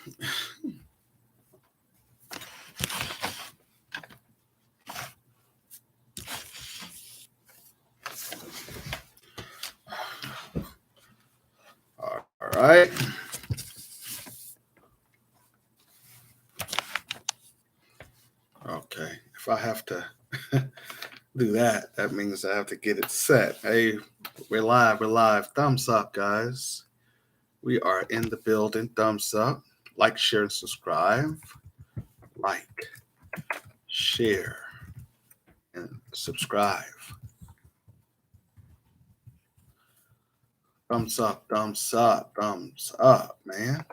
All right. Okay. If I have to do that, that means I have to get it set. Hey, we're live. We're live. Thumbs up, guys. We are in the building. Thumbs up. Like, share, and subscribe. Like, share, and subscribe. Thumbs up, thumbs up, thumbs up, man.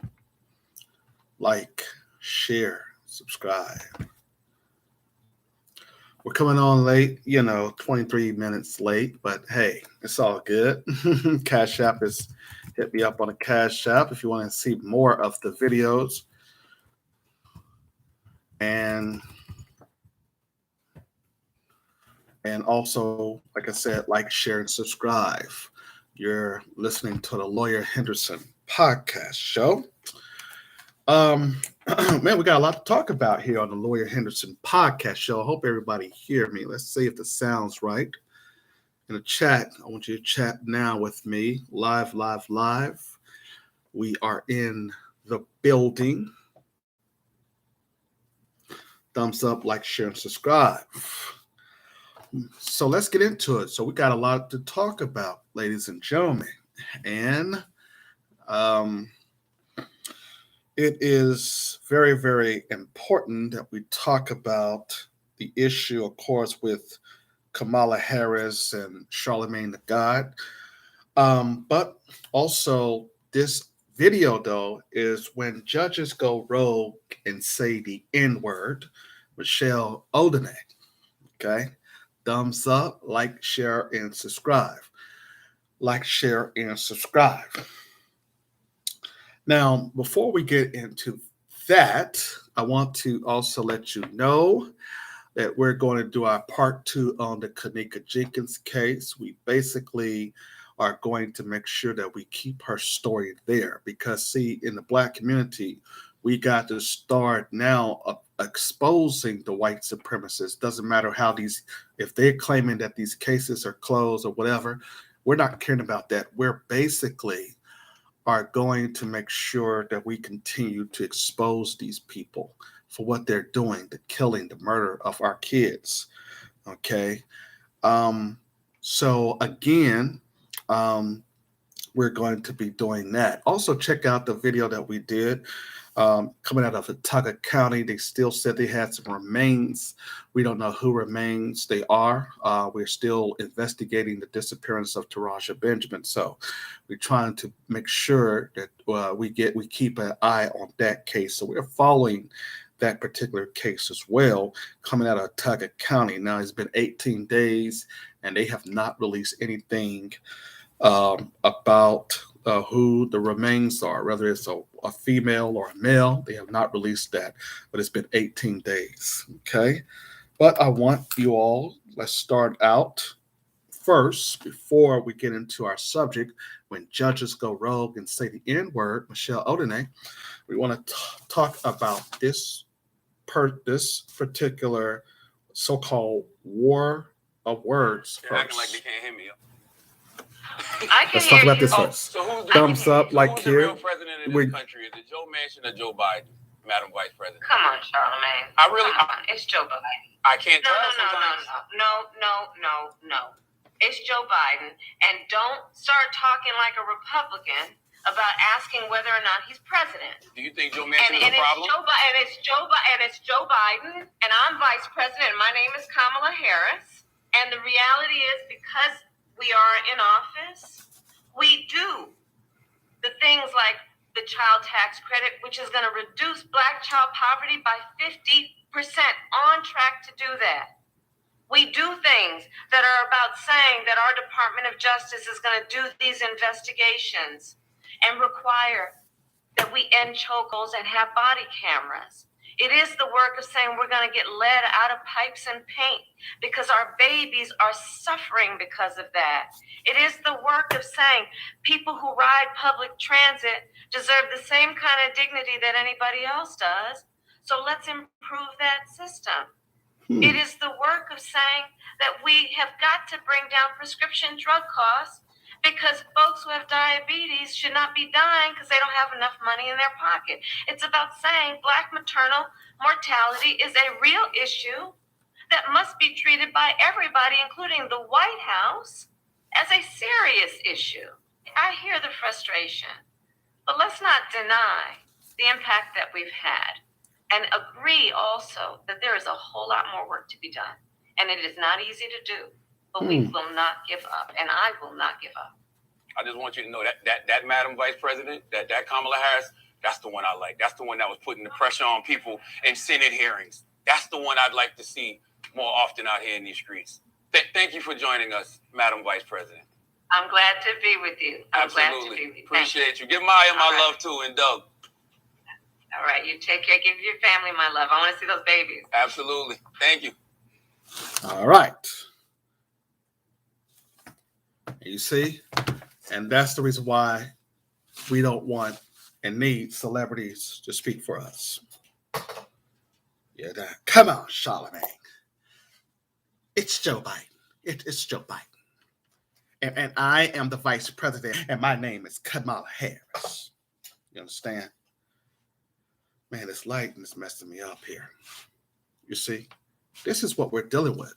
Like, share, subscribe. We're coming on late, 23 minutes late, but hey, it's all good. Cash App is, hit me up on a Cash App if you want to see more of the videos. And also, like I said, like, share, and subscribe. You're listening to the Lawyer Henderson podcast show. Man, we got a lot to talk about here on the Lawyer Henderson podcast show. I hope everybody hear me. Let's see if the sound's right. In the chat, I want you to chat now with me. Live. We are in the building. Thumbs up, like, share, and subscribe. So let's get into it. So we got a lot to talk about, ladies and gentlemen. And it is very, very important that we talk about the issue, of course, with Kamala Harris and Charlemagne the God. But also this video, though, is when judges go rogue and say the N-word, Michelle Odinet. Okay? Thumbs up, like, share, and subscribe. Like, share, and subscribe. Now, before we get into that, I want to also let you know that we're going to do our part 2 on the Kenneka Jenkins case. We basically are going to make sure that we keep her story there because, see, in the Black community, we got to start now exposing the white supremacists. Doesn't matter how if they're claiming that these cases are closed or whatever, we're not caring about that. We're basically are going to make sure that we continue to expose these people for what they're doing, the killing, the murder of our kids. Okay. So again, we're going to be doing that. Also, check out the video that we did coming out of Watauga County. They still said they had some remains. We don't know who remains they are. We're still investigating the disappearance of Taraja Benjamin. So we're trying to make sure that we keep an eye on that case. So we're following that particular case as well, coming out of Watauga County. Now it's been 18 days, and they have not released anything about who the remains are, whether it's a female or a male. They have not released that, but it's been 18 days. Okay. But I want you all, let's start out first before we get into our subject. When judges go rogue and say the N-word, Michelle Odinet, we want to talk about this particular so-called war of words first. Acting like they can't hear me. Let's talk about this first. Thumbs up, like here. Who's the real president of this country? Is it Joe Manchin or Joe Biden, Madam Vice President? Come on, Charlemagne. It's Joe Biden. I can't tell. No. It's Joe Biden. And don't start talking like a Republican about asking whether or not he's president. Do you think Joe Manchin is a problem? It's Joe Biden, and I'm Vice President. My name is Kamala Harris. And the reality is, because we are in office, we do the things like the child tax credit, which is going to reduce Black child poverty by 50%, on track to do that. We do things that are about saying that our Department of Justice is going to do these investigations and require that we end chokeholds and have body cameras. It is the work of saying we're going to get lead out of pipes and paint because our babies are suffering because of that. It is the work of saying people who ride public transit deserve the same kind of dignity that anybody else does. So let's improve that system. It is the work of saying that we have got to bring down prescription drug costs because folks who have diabetes should not be dying because they don't have enough money in their pocket. It's about saying Black maternal mortality is a real issue that must be treated by everybody, including the White House, as a serious issue. I hear the frustration, but let's not deny the impact that we've had and agree also that there is a whole lot more work to be done. And it is not easy to do. But we will not give up, and I will not give up. I just want you to know that Madam Vice President, that Kamala Harris, that's the one I like. That's the one that was putting the pressure on people in Senate hearings. That's the one I'd like to see more often out here in these streets. Thank you for joining us, Madam Vice President. I'm glad to be with you. Absolutely. Glad to be with you. Appreciate you. Give Maya my love too, and Doug. All right, you take care. Give your family my love. I want to see those babies. Absolutely. Thank you. All right. You see, and that's the reason why we don't want and need celebrities to speak for us. Yeah, come on, Charlemagne. It's Joe Biden. It's Joe Biden. And I am the vice president, and my name is Kamala Harris. You understand? Man, this lighting is messing me up here. You see, this is what we're dealing with,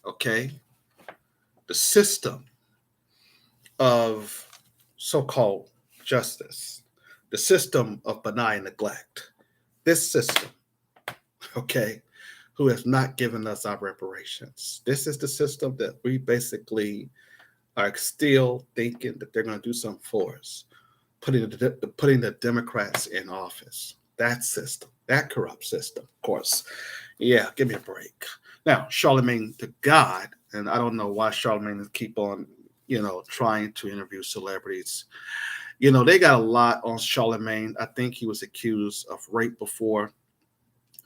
okay? The system of so-called justice, the system of benign neglect, this system, okay, who has not given us our reparations. This is the system that we basically are still thinking that they're going to do something for us, putting the Democrats in office. That system, that corrupt system, of course. Yeah, give me a break. Now, Charlemagne the God, and I don't know why Charlemagne is keep on, trying to interview celebrities. They got a lot on Charlemagne. I think he was accused of rape before.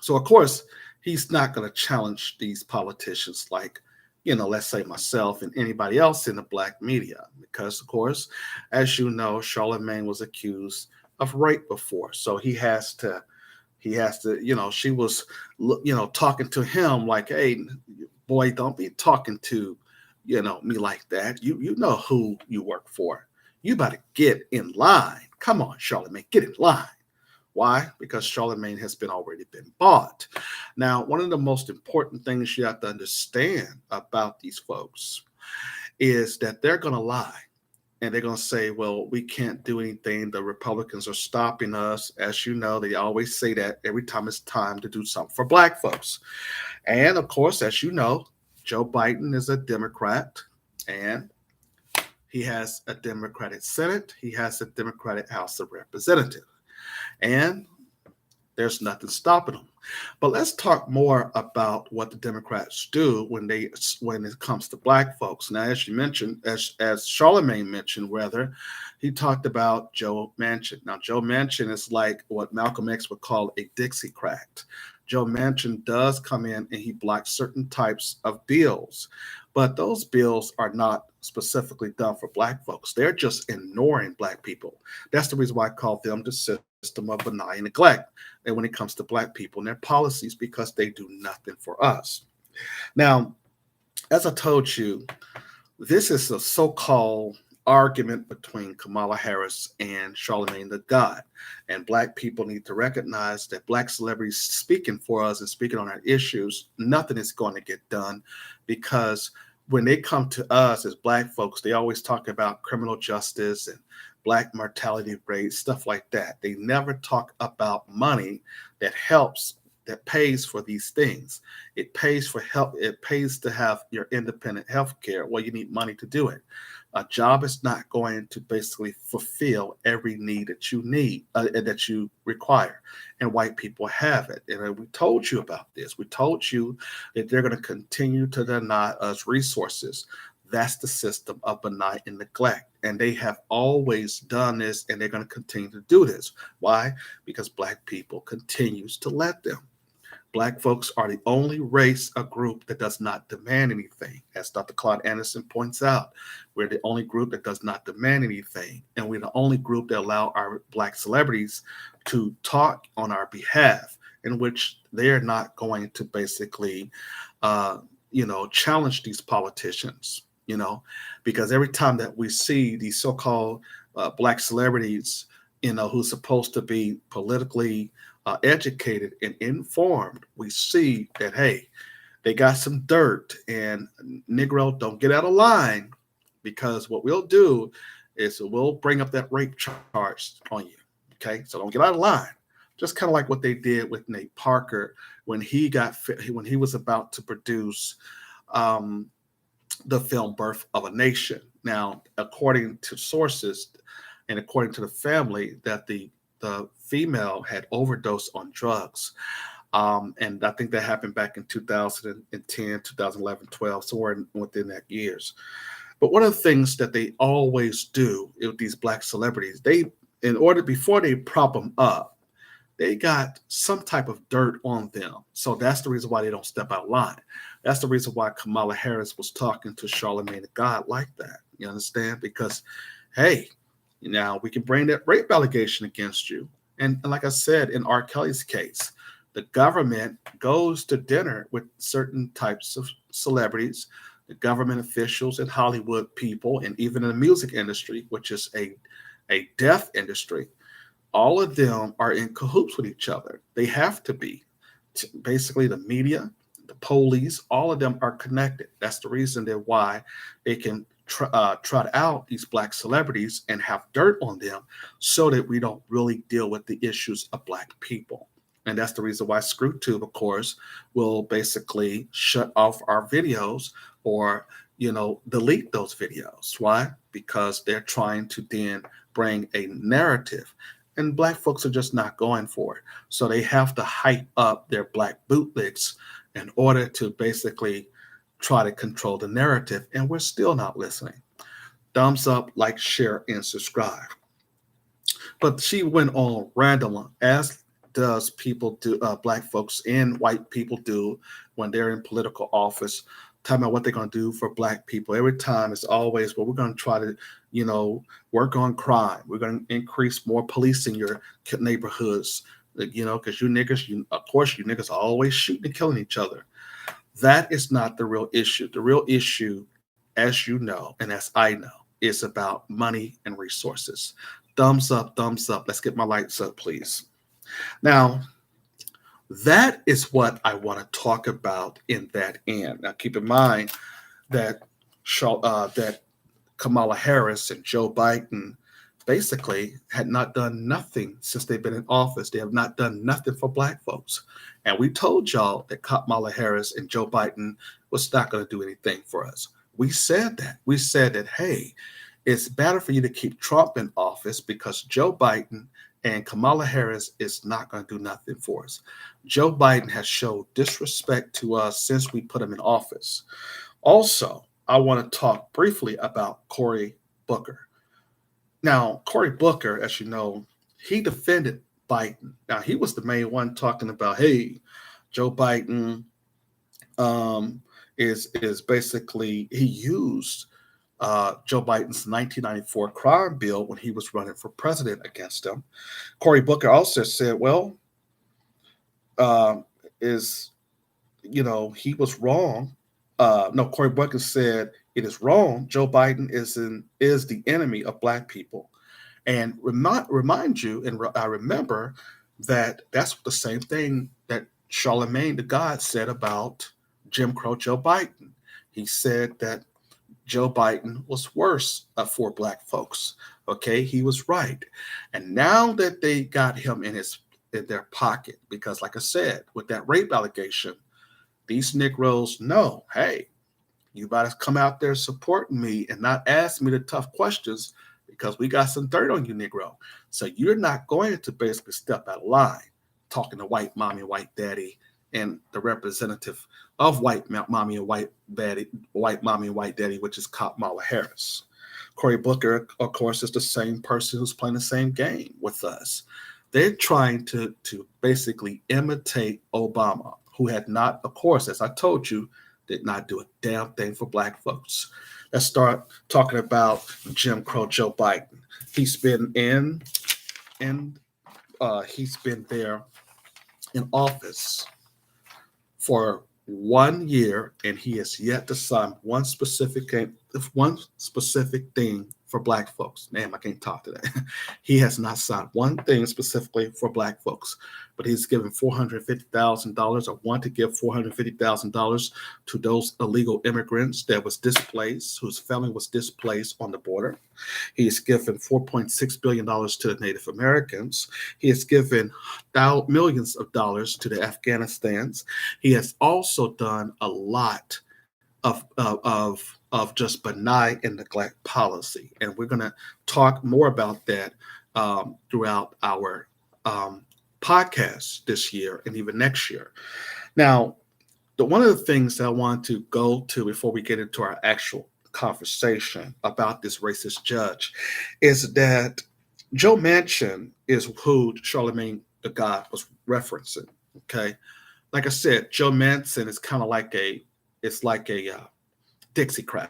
So, of course, he's not going to challenge these politicians like, let's say myself and anybody else in the Black media. Because, of course, as you know, Charlemagne was accused of rape before. So he has to, she was, talking to him like, hey, boy, don't be talking to, me like that. You know who you work for. You better get in line. Come on, Charlemagne, get in line. Why? Because Charlemagne has already been bought. Now, one of the most important things you have to understand about these folks is that they're going to lie. And they're going to say, well, we can't do anything. The Republicans are stopping us. As you know, they always say that every time it's time to do something for Black folks. And of course, as you know, Joe Biden is a Democrat, and he has a Democratic Senate. He has a Democratic House of Representatives. And there's nothing stopping them. But let's talk more about what the Democrats do when it comes to Black folks. Now, as you mentioned, as Charlemagne mentioned, he talked about Joe Manchin. Now, Joe Manchin is like what Malcolm X would call a Dixie cracked. Joe Manchin does come in and he blocks certain types of bills, but those bills are not specifically done for Black folks. They're just ignoring Black people. That's the reason why I call them the system of benign neglect. And when it comes to Black people and their policies, because they do nothing for us. Now, as I told you, this is a so-called argument between Kamala Harris and Charlemagne the God. And Black people need to recognize that Black celebrities speaking for us and speaking on our issues, nothing is going to get done, because when they come to us as Black folks, they always talk about criminal justice and Black mortality rates, stuff like that. They never talk about money that helps, that pays for these things. It pays for help. It pays to have your independent health care. Well, you need money to do it. A job is not going to basically fulfill every need that you need, that you require. And white people have it. And we told you about this. We told you that they're going to continue to deny us resources. That's the system of benign and neglect. And they have always done this, and they're going to continue to do this. Why? Because Black people continues to let them. Black folks are the only race, a group that does not demand anything. As Dr. Claude Anderson points out, we're the only group that does not demand anything. And we're the only group that allow our Black celebrities to talk on our behalf, in which they're not going to basically, challenge these politicians, because every time that we see these so-called Black celebrities, who's supposed to be politically educated and informed, we see that, hey, they got some dirt, and Negro, don't get out of line, because what we'll do is we'll bring up that rape charge on you. Okay, so don't get out of line. Just kind of like what they did with Nate Parker when he was about to produce the film Birth of a Nation. Now, according to sources and according to the family, that the female had overdosed on drugs. And I think that happened back in 2010, 2011, 12, somewhere within that years. But one of the things that they always do with these Black celebrities, before they prop them up, they got some type of dirt on them. So that's the reason why they don't step out of line. That's the reason why Kamala Harris was talking to Charlemagne the God like that. You understand? Because, hey, now we can bring that rape allegation against you. And like I said, in R. Kelly's case, the government goes to dinner with certain types of celebrities, the government officials and Hollywood people, and even in the music industry, which is a deaf industry. All of them are in cahoots with each other. They have to be. Basically, the media, the police, all of them are connected. That's the reason why they can trot out these Black celebrities and have dirt on them, so that we don't really deal with the issues of Black people. And that's the reason why ScrewTube, of course, will basically shut off our videos or, delete those videos. Why? Because they're trying to then bring a narrative. And Black folks are just not going for it. So they have to hype up their Black bootlegs in order to basically try to control the narrative. And we're still not listening. Thumbs up, like, share, and subscribe. But she went on random, as does people do, Black folks and white people do when they're in political office, talking about what they're going to do for Black people. Every time it's always, well, we're going to try to, work on crime. We're going to increase more police in your neighborhoods, because you niggas are always shooting and killing each other. That is not the real issue. The real issue, as you know, and as I know, is about money and resources. Thumbs up, thumbs up. Let's get my lights up, please. Now, that is what I want to talk about in that end. Now, keep in mind that Kamala Harris and Joe Biden basically had not done nothing since they've been in office. They have not done nothing for Black folks. And we told y'all that Kamala Harris and Joe Biden was not going to do anything for us. We said that. We said that, hey, it's better for you to keep Trump in office because Joe Biden and Kamala Harris is not going to do nothing for us. Joe Biden has showed disrespect to us since we put him in office. Also, I want to talk briefly about Cory Booker. Now, Cory Booker, as you know, he defended Biden. Now, he was the main one talking about, hey, Joe Biden is basically, he used Joe Biden's 1994 crime bill when he was running for president against him. Cory Booker also said, well, he was wrong. Cory Booker said it is wrong. Joe Biden is the enemy of Black people. And remind you, and I remember that that's the same thing that Charlemagne the God said about Jim Crow Joe Biden. He said that Joe Biden was worse for Black folks. Okay, he was right. And now that they got him in their pocket, because like I said, with that rape allegation, these Negroes know, hey, you better come out there supporting me and not ask me the tough questions because we got some dirt on you, Negro. So you're not going to basically step out of line talking to white mommy, white daddy, and the representative of white mommy and white daddy, which is Kamala Harris. Cory Booker, of course, is the same person who's playing the same game with us. They're trying to basically imitate Obama, who had not, of course, as I told you, did not do a damn thing for black folks. Let's start talking about Jim Crow Joe Biden. He's been he's been there in office for 1 year, and he has yet to sign one specific thing for black folks. Damn, I can't talk today. He has not signed one thing specifically for black folks, but he's given $450,000 or want to give $450,000 to those illegal immigrants that was displaced, whose family was displaced on the border. He has given $4.6 billion to the Native Americans. He has given millions of dollars to the Afghanistans. He has also done a lot of just benign and neglect policy. And we're going to talk more about that throughout our podcast this year and even next year. Now, one of the things that I want to go to before we get into our actual conversation about this racist judge is that Joe Manchin is who Charlemagne the God was referencing. Okay. Like I said, Joe Manchin is kind of like a Dixiecrat,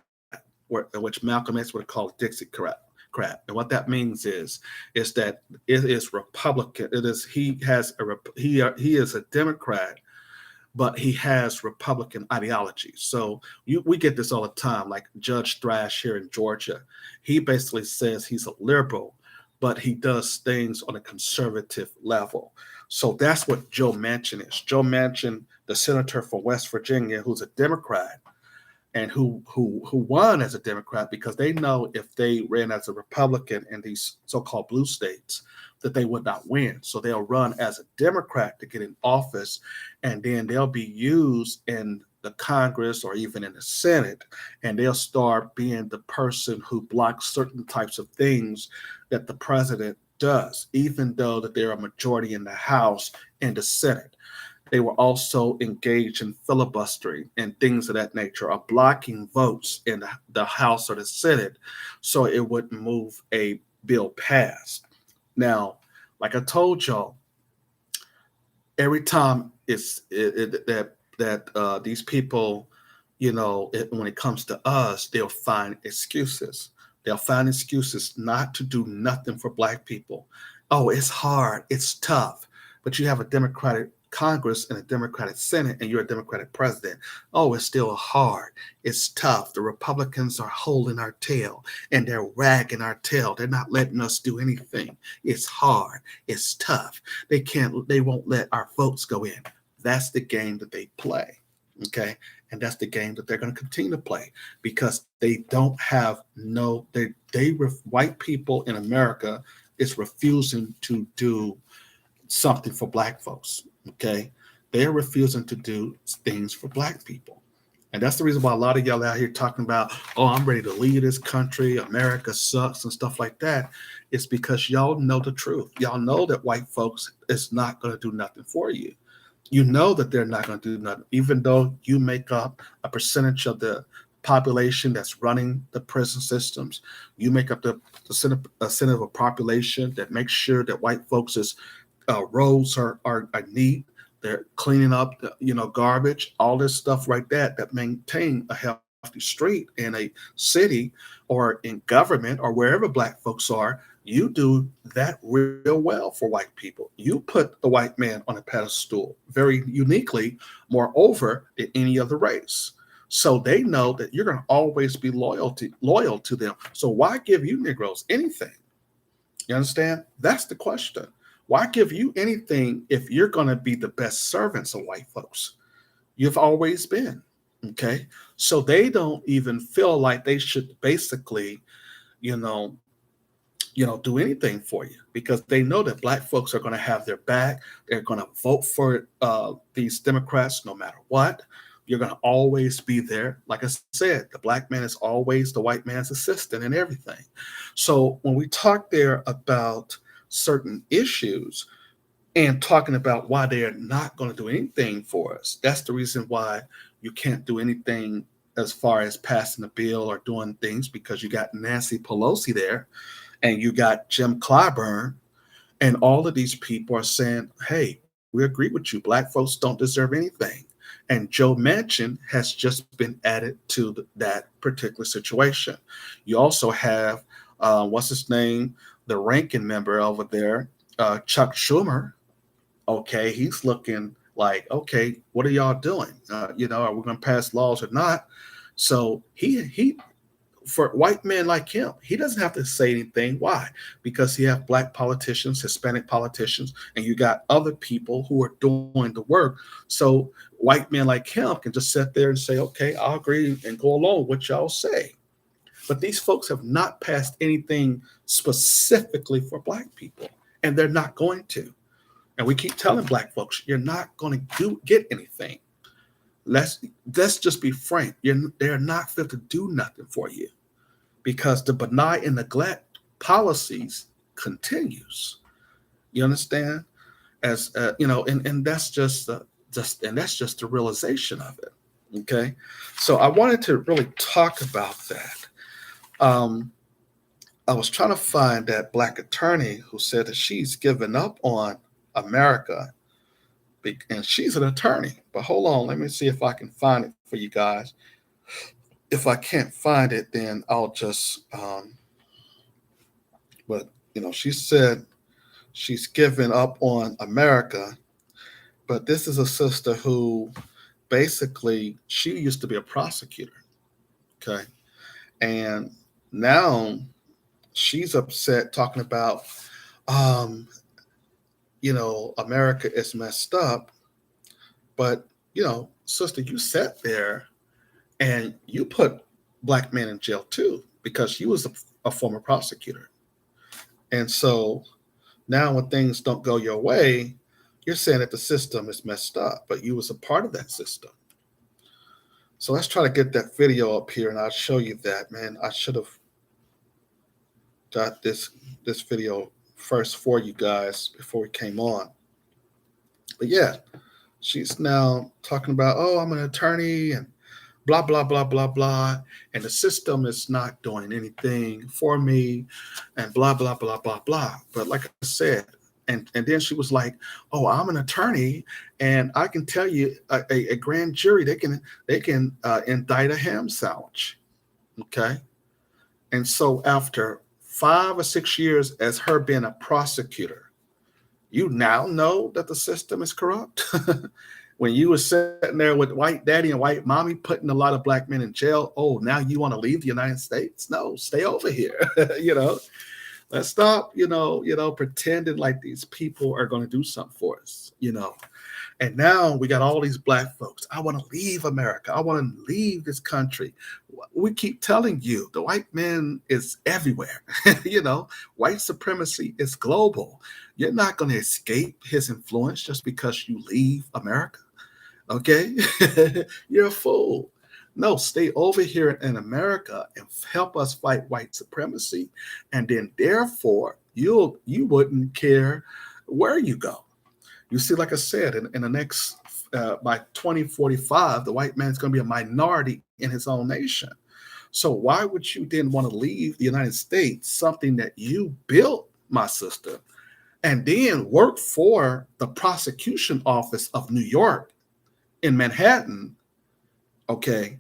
which Malcolm X would call Dixiecrat. And what that means is that it is Republican. He is a Democrat, but he has Republican ideology. So we get this all the time, like Judge Thrash here in Georgia. He basically says he's a liberal, but he does things on a conservative level. So that's what Joe Manchin is. Joe Manchin, the senator from West Virginia, who's a Democrat, and who won as a Democrat because they know if they ran as a Republican in these so-called blue states that they would not win. So they'll run as a Democrat to get in office, and then they'll be used in the Congress or even in the Senate, and they'll start being the person who blocks certain types of things that the president does, even though that they're a majority in the House and the Senate. They were also engaged in filibustering and things of that nature, or blocking votes in the House or the Senate so it wouldn't move a bill past. Now, like I told y'all, every time these people, when it comes to us, they'll find excuses. They'll find excuses not to do nothing for black people. Oh, it's hard. It's tough. But you have a Democratic Congress and a Democratic Senate, and you're a Democratic president. Oh, it's still hard. It's tough. The Republicans are holding our tail and they're wagging our tail. They're not letting us do anything. It's hard. It's tough. They won't let our votes go in. That's the game that they play. Okay. And that's the game that they're going to continue to play because they don't have white people in America is refusing to do something for black folks. Okay, they're refusing to do things for black people. And that's the reason why a lot of y'all out here talking about, oh, I'm ready to leave this country, America sucks and stuff like that. It's because y'all know the truth. Y'all know that white folks is not going to do nothing for you. You know that they're not going to do nothing, even though you make up a percentage of the population that's running the prison systems. You make up the percent of a population that makes sure that white folks' roads are neat. They're cleaning up, garbage, all this stuff like that maintain a healthy street in a city or in government or wherever black folks are. You do that real well for white people. You put the white man on a pedestal very uniquely, moreover, than any other race. So they know that you're going to always be loyal to them. So why give you Negroes anything? You understand? That's the question. Why give you anything if you're going to be the best servants of white folks? You've always been. Okay. So they don't even feel like they should basically, do anything for you because they know that black folks are going to have their back. They're going to vote for these Democrats no matter what. You're going to always be there. Like I said, the black man is always the white man's assistant and everything. So when we talk there about certain issues, and talking about why they are not going to do anything for us. That's the reason why you can't do anything as far as passing a bill or doing things, because you got Nancy Pelosi there and you got Jim Clyburn, and all of these people are saying, hey, we agree with you. Black folks don't deserve anything. And Joe Manchin has just been added to that particular situation. You also have, what's his name? The ranking member over there, Chuck Schumer. Okay, he's looking like, okay, what are y'all doing? Are we going to pass laws or not? So he for white men like him, he doesn't have to say anything. Why? Because you have black politicians, Hispanic politicians, and you got other people who are doing the work. So white men like him can just sit there and say, okay, I'll agree and go along with what y'all say. But these folks have not passed anything specifically for black people, and they're not going to. And we keep telling black folks, you're not going to get anything. Let's just be frank. They're not fit to do nothing for you, because the benign and neglect policies continues. You understand? As and that's just the realization of it. Okay, so I wanted to really talk about that. I was trying to find that black attorney who said that she's given up on America, and she's an attorney. But hold on, let me see if I can find it for you guys. If I can't find it, then I'll just but she said she's given up on America. But this is a sister who basically, she used to be a prosecutor. Okay. And now she's upset, talking about America is messed up. But, sister, you sat there and you put black men in jail too, because you was a former prosecutor. And so now when things don't go your way, you're saying that the system is messed up, but you was a part of that system. So let's try to get that video up here, and I'll show you that, man. I should have got this video first for you guys before we came on. But yeah, she's now talking about, oh, I'm an attorney and blah, blah, blah, blah, blah. And the system is not doing anything for me and blah, blah, blah, blah, blah. But like I said, and then she was like, oh, I'm an attorney and I can tell you a grand jury, they can indict a ham sandwich. Okay. And so after 5 or 6 years as her being a prosecutor, you now know that the system is corrupt. When you were sitting there with white daddy and white mommy putting a lot of black men in jail, oh, now you want to leave the United States? No, stay over here. Let's stop, pretending like these people are going to do something for us, And now we got all these black folks. I want to leave America. I want to leave this country. We keep telling you, the white man is everywhere. White supremacy is global. You're not going to escape his influence just because you leave America. Okay? You're a fool. No, stay over here in America and help us fight white supremacy. And then therefore, you wouldn't care where you go. You see, like I said, in the next, by 2045, the white man's going to be a minority in his own nation. So why would you then want to leave the United States, something that you built, my sister, and then work for the prosecution office of New York in Manhattan? Okay.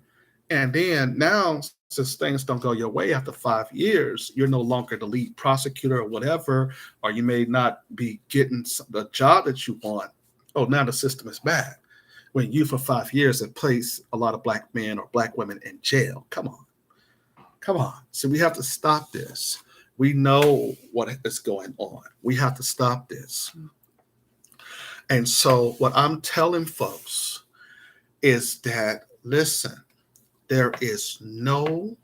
And then now, since things don't go your way after 5 years, you're no longer the lead prosecutor or whatever, or you may not be getting the job that you want. Oh, now the system is bad. When you for 5 years have placed a lot of black men or black women in jail. Come on. So we have to stop this. We know what is going on. We have to stop this. And so what I'm telling folks is that, listen, there is no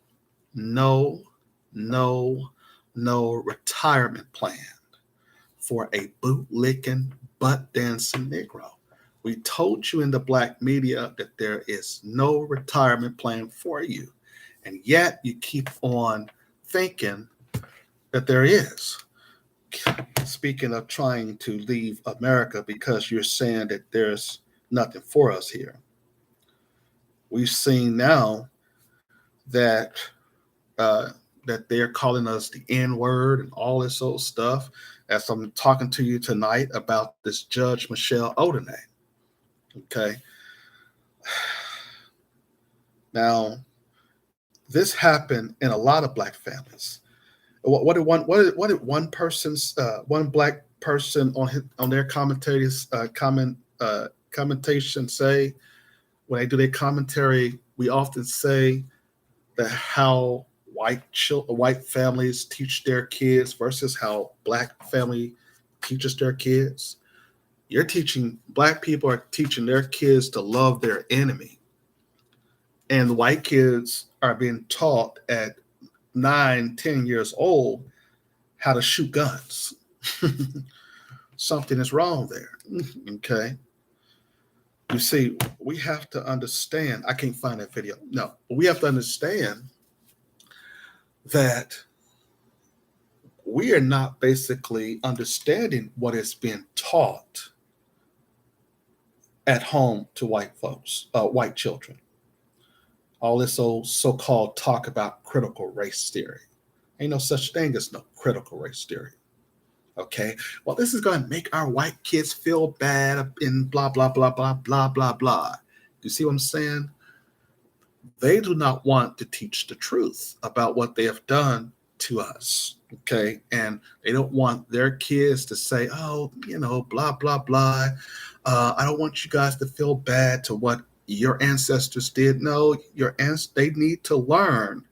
retirement plan for a bootlicking, butt dancing Negro. We told you in the black media that there is no retirement plan for you. And yet you keep on thinking that there is. speaking of trying to leave America because you're saying that there's nothing for us here. We've seen now that that they're calling us the N-word and all this old stuff. As I'm talking to you tonight about this Judge Michelle Odinet. Okay. Now, this happened in a lot of black families. What did one person's one black person on their commentation say when they do their commentary? We often say that how white families teach their kids versus how black family teaches their kids. Black people are teaching their kids to love their enemy. And white kids are being taught at 9, 10 years old how to shoot guns. Something is wrong there. Okay. You see, we have to understand. I can't find that video. No, we have to understand that we are not basically understanding what is being taught at home to white folks, white children. All this old so-called talk about critical race theory. Ain't no such thing as no critical race theory. Okay. Well, this is going to make our white kids feel bad and blah, blah, blah, blah, blah, blah, blah. You see what I'm saying? They do not want to teach the truth about what they have done to us. Okay. And they don't want their kids to say, oh, blah, blah, blah. I don't want you guys to feel bad to what your ancestors did. No, they need to learn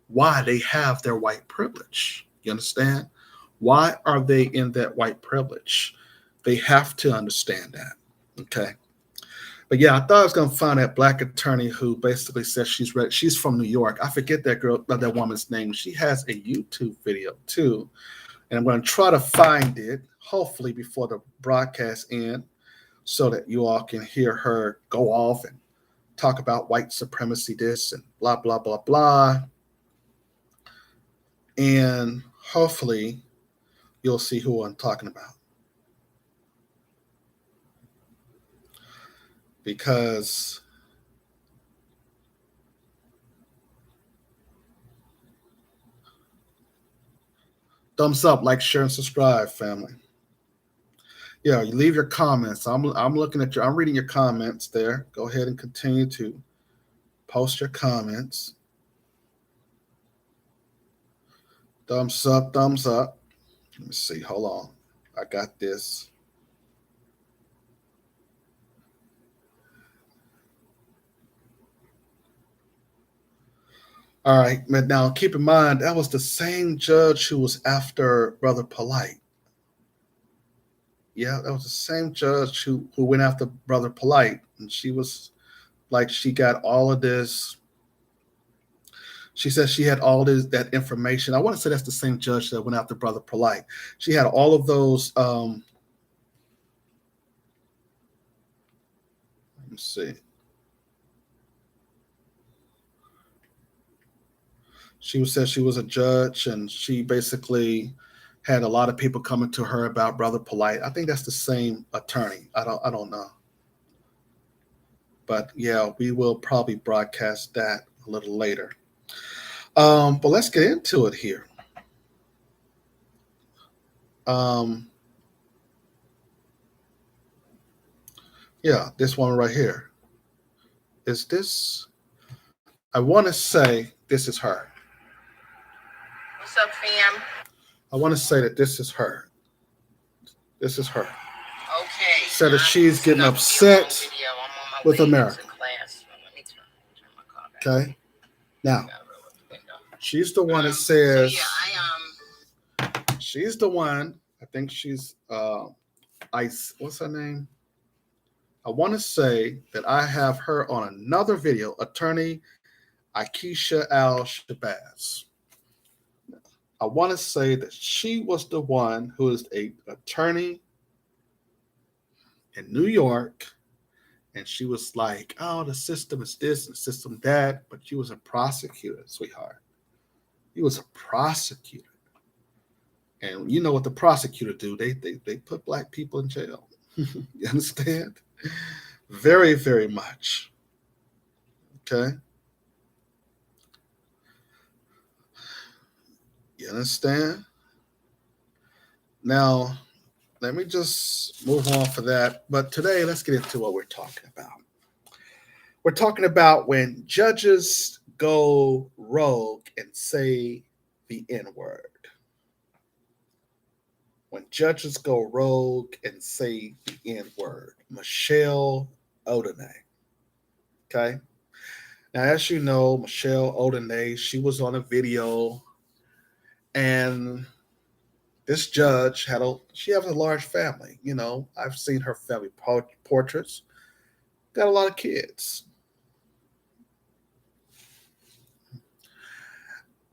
why they have their white privilege. You understand? Why are they in that white privilege? They have to understand that. Okay. But yeah, I thought I was going to find that black attorney who basically says she's from New York. I forget that woman's name. She has a YouTube video too. And I'm going to try to find it, hopefully before the broadcast ends, so that you all can hear her go off and talk about white supremacy, this and blah, blah, blah, blah. And hopefully you'll see who I'm talking about. Because thumbs up, like, share, and subscribe, family. Yeah, you leave your comments. I'm looking at I'm reading your comments there. Go ahead and continue to post your comments. Thumbs up, thumbs up. Let me see. Hold on. I got this. All right. But now keep in mind, that was the same judge who was after Brother Polite. Yeah, that was the same judge who went after Brother Polite. And she was like, she got all of this. She said she had all that information. I want to say that's the same judge that went after Brother Polite. She had all of those. Let me see. She said she was a judge, and she basically had a lot of people coming to her about Brother Polite. I think that's the same attorney. I don't know. But yeah, we will probably broadcast that a little later. But let's get into it here. Yeah, this one right here. Is this? I want to say this is her. What's up, fam? I want to say that this is her. This is her. Okay. Said that she's getting upset with America. Okay. Now, she's the one that says. She's the one. I think she's Ice. What's her name? I want to say that I have her on another video, attorney Akeisha Al-Shabazz. I want to say that she was the one who is an attorney in New York, and she was like, oh, the system is this and the system that, but she was a prosecutor, sweetheart. He was a prosecutor. And you know what the prosecutor do? They put black people in jail. You understand? Very, very much. Okay. You understand? Now, let me just move on for that. But today, let's get into what we're talking about. We're talking about when judges go rogue and say the N-word. When judges go rogue and say the N-word. Michelle Odinet. Okay. Now, as you know, Michelle Odinet, she was on a video, and this judge has a large family. You know, I've seen her family portraits. Got a lot of kids.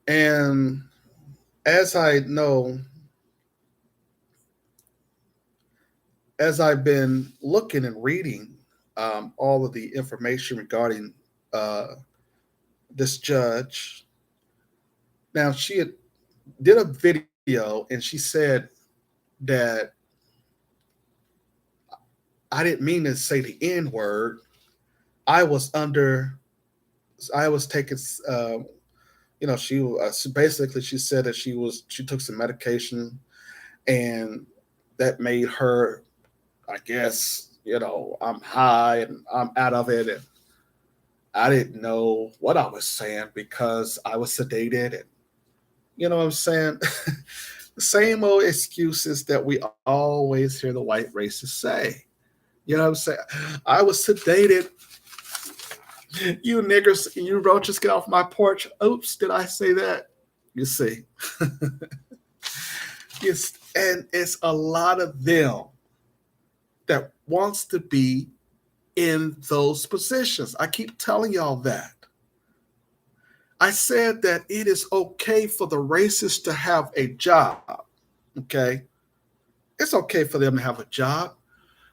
And as I know, as I've been looking and reading all of the information regarding this judge, now she did a video and she said that I didn't mean to say the N word. I was taking, she basically, she said that she took some medication and that made her, I guess, I'm high and I'm out of it. And I didn't know what I was saying because I was sedated. And you know what I'm saying? The same old excuses that we always hear the white racists say. You know what I'm saying? I was sedated. You niggers, you roaches, get off my porch. Oops, did I say that? You see. Yes, and it's a lot of them that wants to be in those positions. I keep telling y'all that. I said that it is okay for the racists to have a job. Okay? It's okay for them to have a job.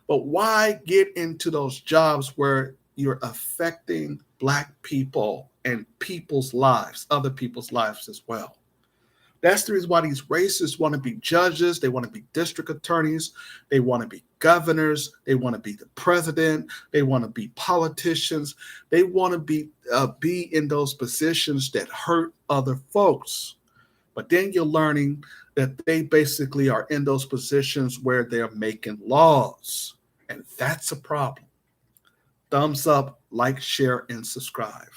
But why get into those jobs where you're affecting black people and people's lives, other people's lives as well? That's the reason why these racists want to be judges. They want to be district attorneys. They want to be governors. They want to be the president. They want to be politicians. They want to be in those positions that hurt other folks. But then you're learning that they basically are in those positions where they're making laws. And that's a problem. Thumbs up, like, share, and subscribe.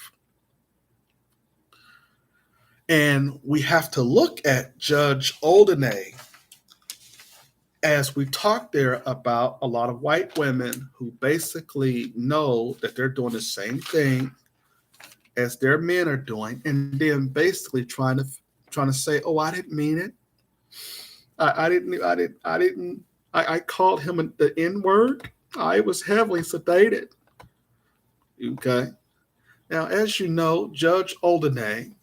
And we have to look at Judge Odinet, as we talked there about a lot of white women who basically know that they're doing the same thing as their men are doing, and then basically trying to say, "Oh, I didn't mean it. I called him the N-word. I was heavily sedated." Okay. Now, as you know, Judge Odinet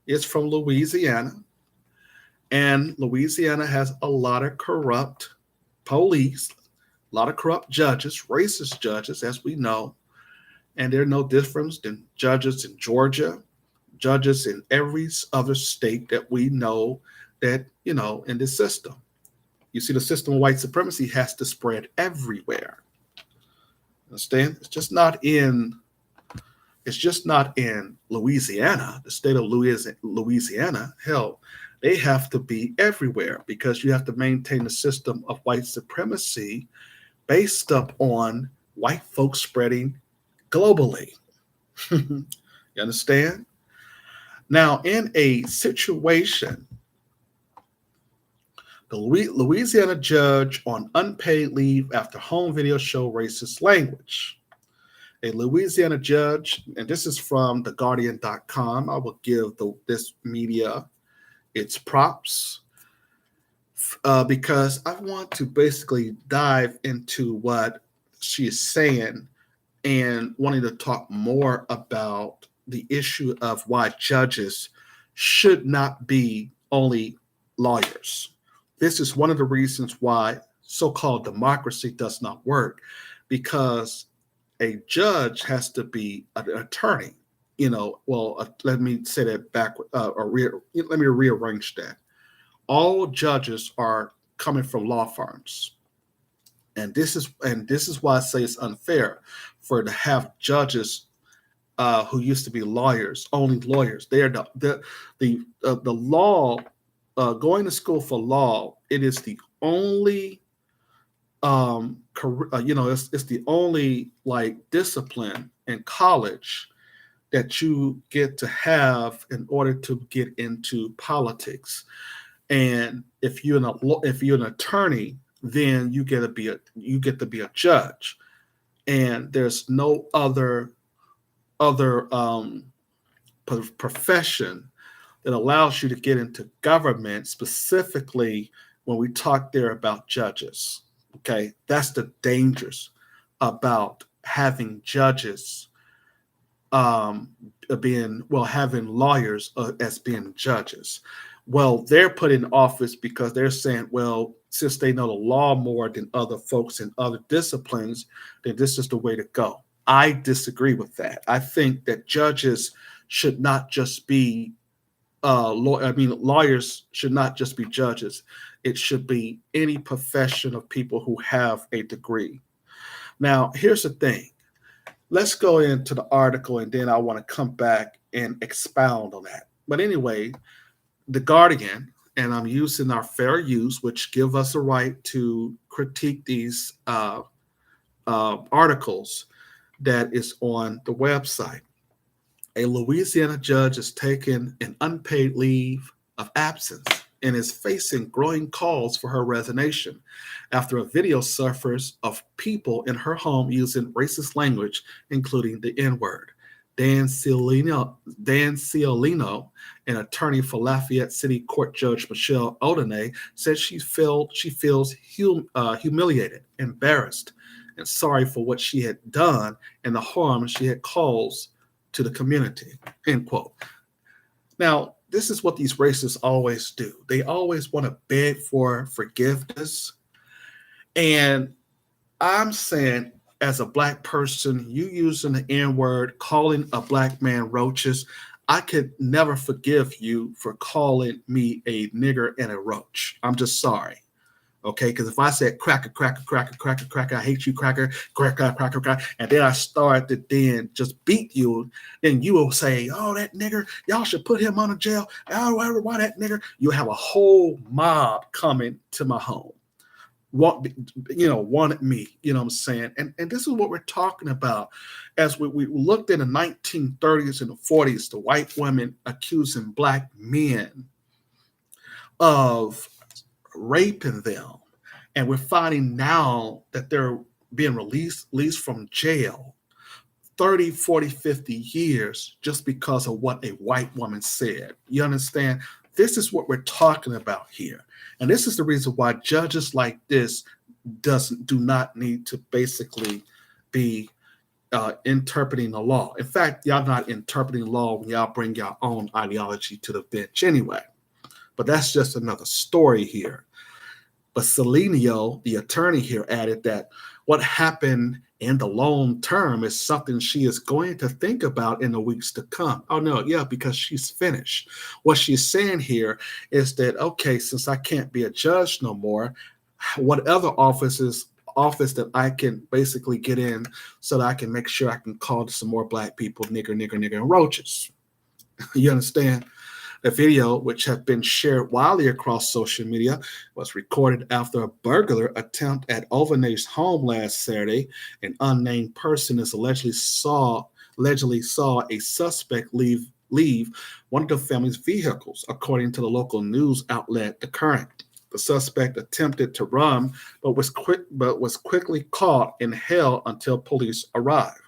is from Louisiana, and Louisiana has a lot of corrupt police, a lot of corrupt judges, racist judges, as we know, and they're no different than judges in Georgia, judges in every other state that we know that, in this system. You see, the system of white supremacy has to spread everywhere. Understand? It's just not in Louisiana, the state of Louisiana. Hell, they have to be everywhere because you have to maintain a system of white supremacy based upon white folks spreading globally. You understand? Now, in a situation, the Louisiana judge on unpaid leave after home video show racist language. A Louisiana judge, and this is from theguardian.com. I will give this media its props because I want to basically dive into what she is saying and wanting to talk more about the issue of why judges should not be only lawyers. This is one of the reasons why so-called democracy does not work, because a judge has to be an attorney. Let me say that backward, let me rearrange that. all judges are coming from law firms. And this is why I say it's unfair for to have judges who used to be lawyers, only lawyers. They are the law. Going to school for law, it is the only it's the only like discipline in college that you get to have in order to get into politics. And if you're an attorney, then you get to be a judge, and there's no other profession that allows you to get into government, specifically when we talk there about judges. Okay, that's the dangers about having judges having lawyers as being judges. Well, they're put in office because they're saying, well, since they know the law more than other folks in other disciplines, then this is the way to go. I disagree with that. I think that judges should not just be lawyers should not just be judges. It should be any profession of people who have a degree. Now, here's the thing. Let's go into the article, and then I want to come back and expound on that. But anyway, The Guardian, and I'm using our fair use, which give us a right to critique these articles that is on the website. A Louisiana judge is taking an unpaid leave of absence and is facing growing calls for her resignation after a video surfaced of people in her home using racist language, including the N-word. Dan Ciolino, an attorney for Lafayette City Court Judge Michelle Odinet, said she feels humiliated, embarrassed, and sorry for what she had done and the harm she had caused to the community, end quote. Now, this is what these racists always do. They always want to beg for forgiveness. And I'm saying, as a black person, you using the N-word, calling a black man roaches, I could never forgive you for calling me a nigger and a roach. I'm just sorry. Okay, because if I said cracker, I hate you, cracker, and then I start to then just beat you, then you will say, oh, that nigger, y'all should put him on a jail. Oh, why that nigger? You have a whole mob coming to my home. Wanted me, you know what I'm saying? And this is what we're talking about. As we looked in the 1930s and the 40s, the white women accusing black men of raping them, and we're finding now that they're being released from jail 30, 40, 50 years just because of what a white woman said. You understand? This is what we're talking about here. And this is the reason why judges like this do not need to basically be interpreting the law. In fact, y'all not interpreting law when y'all bring your own ideology to the bench anyway. But that's just another story here. But Celenio, the attorney here, added that what happened in the long term is something she is going to think about in the weeks to come. Oh, no, yeah, because she's finished. What she's saying here is that, okay, since I can't be a judge no more, what other office that I can basically get in so that I can make sure I can call some more black people nigger, and roaches. You understand? The video, which had been shared widely across social media, was recorded after a burglar attempt at Ovanay's home last Saturday. An unnamed person allegedly saw a suspect leave one of the family's vehicles, according to the local news outlet The Current. The suspect attempted to run, but was quickly caught and held until police arrived.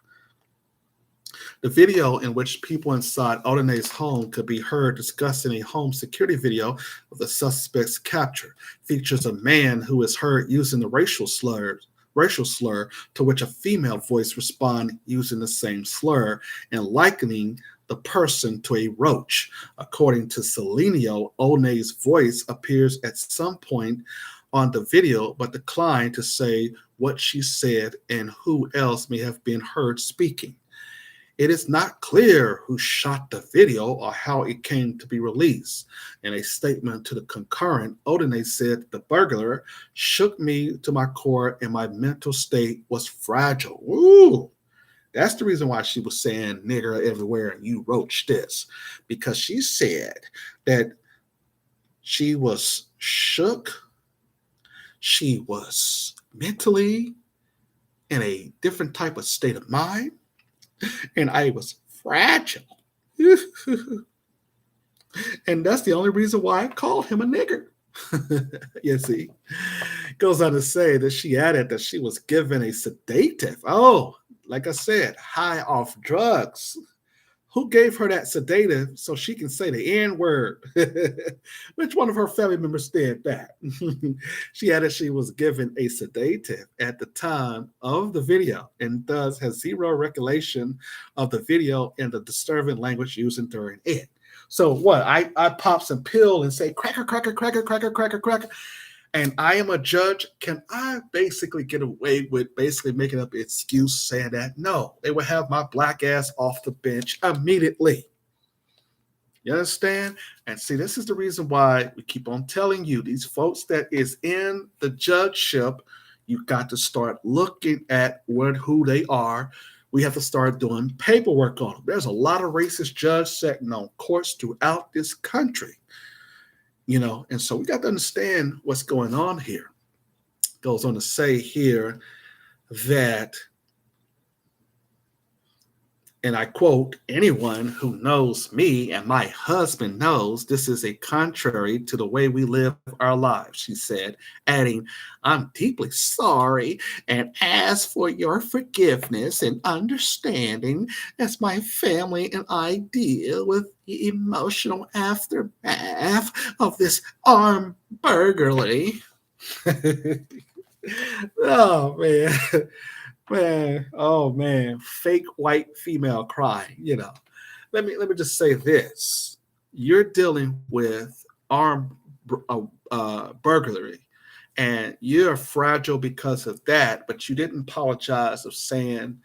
The video, in which people inside Odine's home could be heard discussing a home security video of the suspect's capture, features a man who is heard using the racial slur to which a female voice responds using the same slur and likening the person to a roach. According to Celenio, Odine's voice appears at some point on the video, but declined to say what she said and who else may have been heard speaking. It is not clear who shot the video or how it came to be released. In a statement to the Concurrent, Odinet said the burglar shook me to my core and my mental state was fragile. Ooh, that's the reason why she was saying nigger everywhere and you roach this, because she said that she was shook, she was mentally in a different type of state of mind, and I was fragile. And that's the only reason why I called him a nigger. You see, goes on to say that she added that she was given a sedative. Oh, like I said, high off drugs. Who gave her that sedative so she can say the N word? Which one of her family members did that? She added she was given a sedative at the time of the video and thus has zero recollection of the video and the disturbing language used during it. So what? I pop some pill and say cracker, cracker, cracker, cracker, cracker, cracker. And I am a judge. Can I basically get away with basically making up an excuse saying that? No, they would have my black ass off the bench immediately. You understand? And see, this is the reason why we keep on telling you, these folks that is in the judgeship, you got to start looking at who they are. We have to start doing paperwork on them. There's a lot of racist judges sitting on courts throughout this country. You know, and so we got to understand what's going on here. Goes on to say here that, and I quote, anyone who knows me and my husband knows this is a contrary to the way we live our lives, she said, adding, I'm deeply sorry and ask for your forgiveness and understanding as my family and I deal with the emotional aftermath of this armed burglary. Oh, man. Man, oh man, fake white female crying, you know. Let me just say this. You're dealing with armed burglary, and you're fragile because of that, but you didn't apologize of saying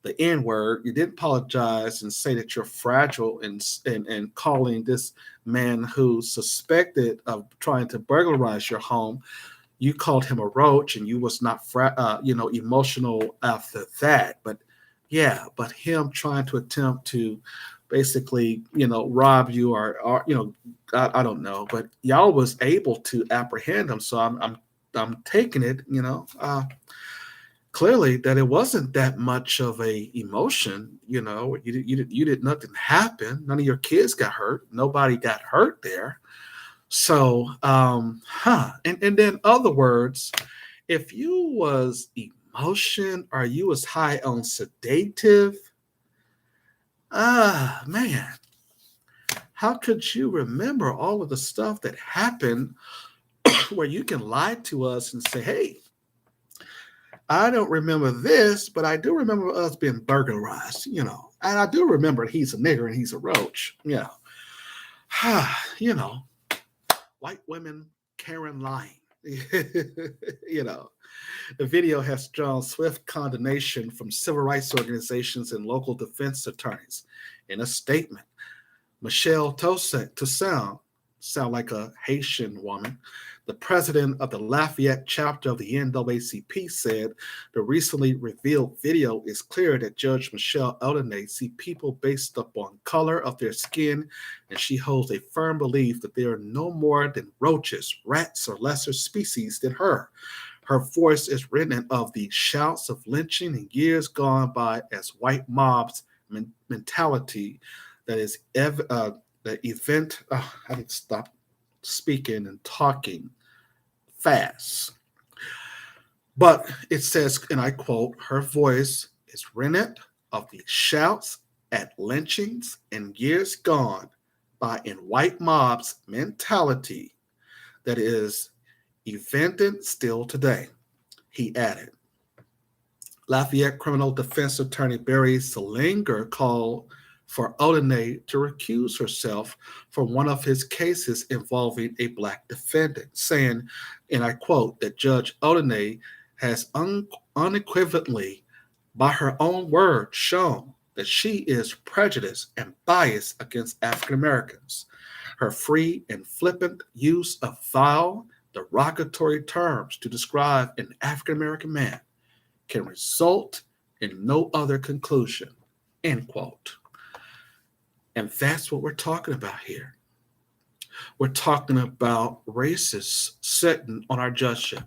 the N-word. You didn't apologize and say that you're fragile and calling this man who's suspected of trying to burglarize your home. You called him a roach, and you was not, emotional after that. But yeah, but him trying to attempt to basically, rob you or I don't know. But y'all was able to apprehend him, so I'm taking it, clearly that it wasn't that much of a emotion. You did nothing happen. None of your kids got hurt. Nobody got hurt there. So, and then other words, if you was emotion or you was high on sedative, man, how could you remember all of the stuff that happened where you can lie to us and say, hey, I don't remember this, but I do remember us being burglarized, and I do remember he's a nigger and he's a roach, white women, Karen lying. The video has drawn swift condemnation from civil rights organizations and local defense attorneys. In a statement, Michelle Toussaint, sound like a Haitian woman, the president of the Lafayette chapter of the NAACP, said the recently revealed video is clear that Judge Michelle Odinet see people based upon color of their skin, and she holds a firm belief that they are no more than roaches, rats, or lesser species than her. Her voice is written of the shouts of lynching in years gone by as white mobs mentality that is the event. I need to stop speaking and talking fast. But it says, and I quote, her voice is rennet of the shouts at lynchings in years gone by in white mobs mentality that is evident still today, he added. Lafayette criminal defense attorney Barry Salinger called for Odinet to recuse herself from one of his cases involving a black defendant, saying, and I quote, that Judge Odinet has unequivocally, by her own word, shown that she is prejudiced and biased against African Americans. Her free and flippant use of vile, derogatory terms to describe an African American man can result in no other conclusion, end quote. And that's what we're talking about here. We're talking about racists sitting on our judgeship.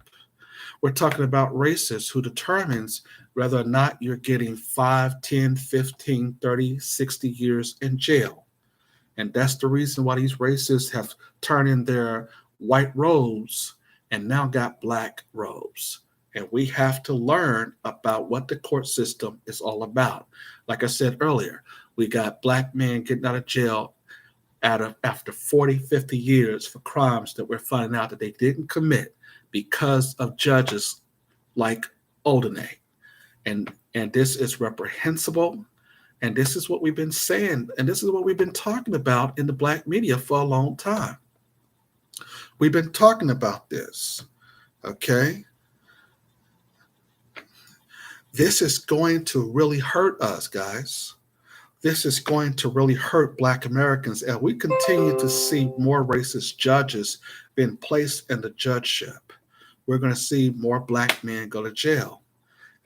We're talking about racists who determines whether or not you're getting 5, 10, 15, 30, 60 years in jail. And that's the reason why these racists have turned in their white robes and now got black robes. And we have to learn about what the court system is all about. Like I said earlier, we got black men getting out of jail after 40, 50 years for crimes that we're finding out that they didn't commit because of judges like Odinet. And this is reprehensible. And this is what we've been saying. And this is what we've been talking about in the black media for a long time. We've been talking about this. Okay? This is going to really hurt us, guys. This is going to really hurt Black Americans as we continue to see more racist judges being placed in the judgeship. We're going to see more Black men go to jail.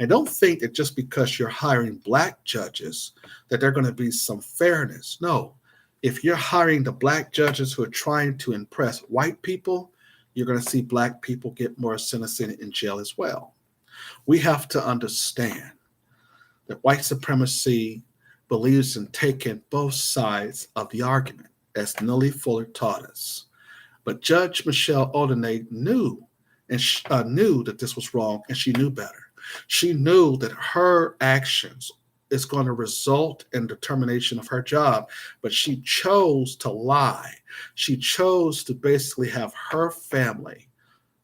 And don't think that just because you're hiring Black judges that there's going to be some fairness. No. If you're hiring the Black judges who are trying to impress white people, you're going to see Black people get more sentencing in jail as well. We have to understand that white supremacy believes in taking both sides of the argument, as Nellie Fuller taught us. But Judge Michelle Odinet knew that this was wrong, and she knew better. She knew that her actions is going to result in the termination of her job, but she chose to lie. She chose to basically have her family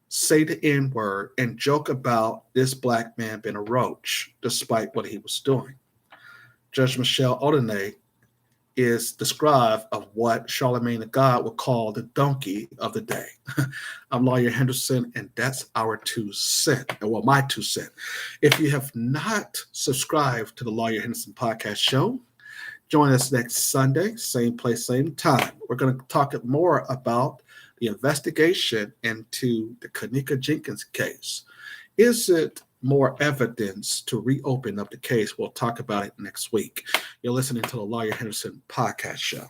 say the N-word and joke about this Black man being a roach, despite what he was doing. Judge Michelle Odinet is described of what Charlemagne the God would call the donkey of the day. I'm Lawyer Henderson, and that's our 2 cents. Well, my 2 cents. If you have not subscribed to the Lawyer Henderson podcast show, join us next Sunday, same place, same time. We're going to talk more about the investigation into the Kenneka Jenkins case. Is it more evidence to reopen up the case? We'll talk about it next week. You're listening to the Lawyer Henderson podcast show.